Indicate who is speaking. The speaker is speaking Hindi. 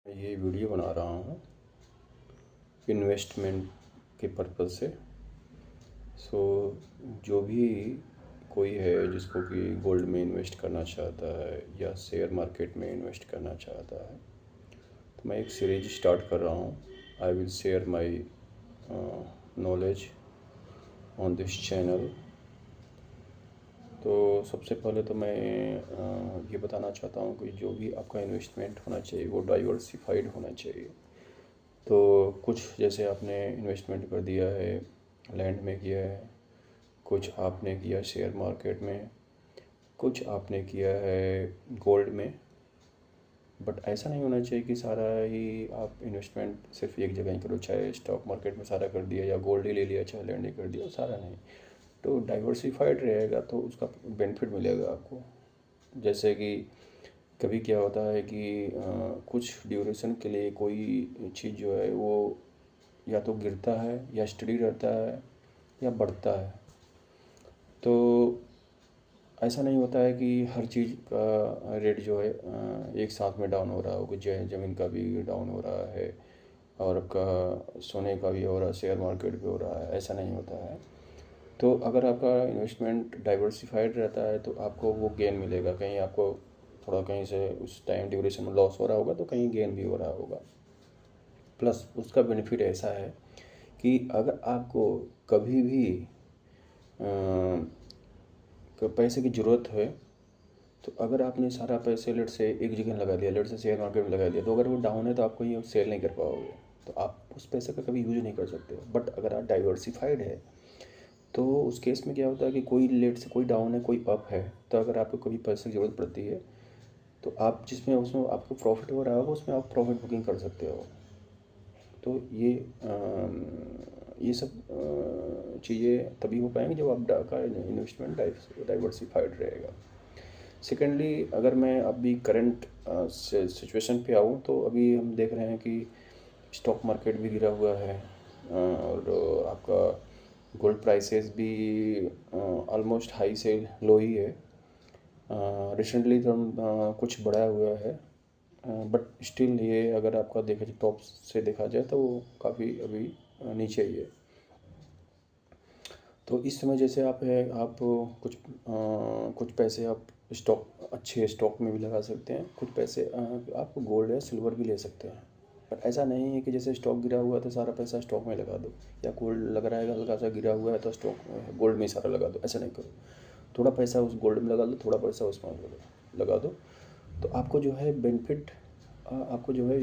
Speaker 1: ये वीडियो बना रहा हूँ इन्वेस्टमेंट के पर्पज़ से। जो भी कोई है जिसको कि गोल्ड में इन्वेस्ट करना चाहता है या शेयर मार्केट में इन्वेस्ट करना चाहता है, तो मैं एक सीरीज स्टार्ट कर रहा हूँ। I will share my knowledge on this channel. तो सबसे पहले तो मैं ये बताना चाहता हूँ कि जो भी आपका इन्वेस्टमेंट होना चाहिए वो डाइवर्सिफाइड होना चाहिए। तो कुछ जैसे आपने इन्वेस्टमेंट कर दिया है, लैंड में किया है, कुछ आपने किया शेयर मार्केट में, कुछ आपने किया है गोल्ड में। बट ऐसा नहीं होना चाहिए कि सारा ही आप इन्वेस्टमेंट सिर्फ एक जगह ही करो, चाहे स्टॉक मार्केट में सारा कर दिया या गोल्ड ही ले लिया, चाहे लैंड ही कर दिया, सारा नहीं। तो डाइवर्सिफाइड रहेगा तो उसका बेनिफिट मिलेगा आपको। जैसे कि कभी क्या होता है कि कुछ ड्यूरेशन के लिए कोई चीज़ जो है वो या तो गिरता है या स्टडी रहता है या बढ़ता है। तो ऐसा नहीं होता है कि हर चीज़ का रेट जो है एक साथ में डाउन हो रहा हो, कुछ ज़मीन का भी डाउन हो रहा है और आपका सोने का भी हो रहा है, शेयर मार्केट भी हो रहा है, ऐसा नहीं होता है। तो अगर आपका इन्वेस्टमेंट डाइवर्सिफाइड रहता है तो आपको वो गेन मिलेगा। कहीं आपको थोड़ा कहीं से उस टाइम ड्यूरेशन में लॉस हो रहा होगा तो कहीं गेन भी हो रहा होगा। प्लस उसका बेनिफिट ऐसा है कि अगर आपको कभी भी पैसे की ज़रूरत है तो अगर आपने सारा पैसे लेट से एक जगह लगा दिया, लेट से शेयर मार्केट में लगा दिया, तो अगर वो डाउन है तो आपको ये सेल नहीं कर पाओगे, तो आप उस पैसे का कभी यूज नहीं कर सकते। बट अगर आप डाइवर्सिफाइड है तो उस केस में क्या होता है कि कोई लेट से कोई डाउन है, कोई अप है, तो अगर आपको कभी पैसे की ज़रूरत पड़ती है तो आप जिसमें उसमें आपको प्रॉफिट हो रहा होगा उसमें आप प्रॉफिट बुकिंग कर सकते हो। तो ये सब चीज़ें तभी हो पाएंगी जब आपका इन्वेस्टमेंट डाइवर्सिफाइड रहेगा। सेकेंडली, अगर मैं अभी करंट सिचुएशन पे आऊँ तो अभी हम देख रहे हैं कि स्टॉक मार्केट भी गिरा हुआ है और आपका गोल्ड प्राइसेस भी ऑलमोस्ट हाई से लो ही है। रिसेंटली तो कुछ बढ़ा हुआ है, बट स्टिल ये अगर आपका देखा जाए टॉप से देखा जाए तो वो काफ़ी अभी नीचे ही है। तो इस समय जैसे आप कुछ पैसे आप अच्छे स्टॉक में भी लगा सकते हैं, कुछ पैसे आप गोल्ड या सिल्वर भी ले सकते हैं। पर ऐसा नहीं है कि जैसे स्टॉक गिरा हुआ है तो सारा पैसा स्टॉक में लगा दो, या गोल्ड लग रहा है हल्का सा गिरा हुआ है तो स्टॉक में गोल्ड में सारा लगा दो, ऐसा नहीं करो। थोड़ा पैसा उस गोल्ड में लगा दो, थोड़ा पैसा उसमें लगा दो, तो आपको जो है बेनिफिट आपको जो है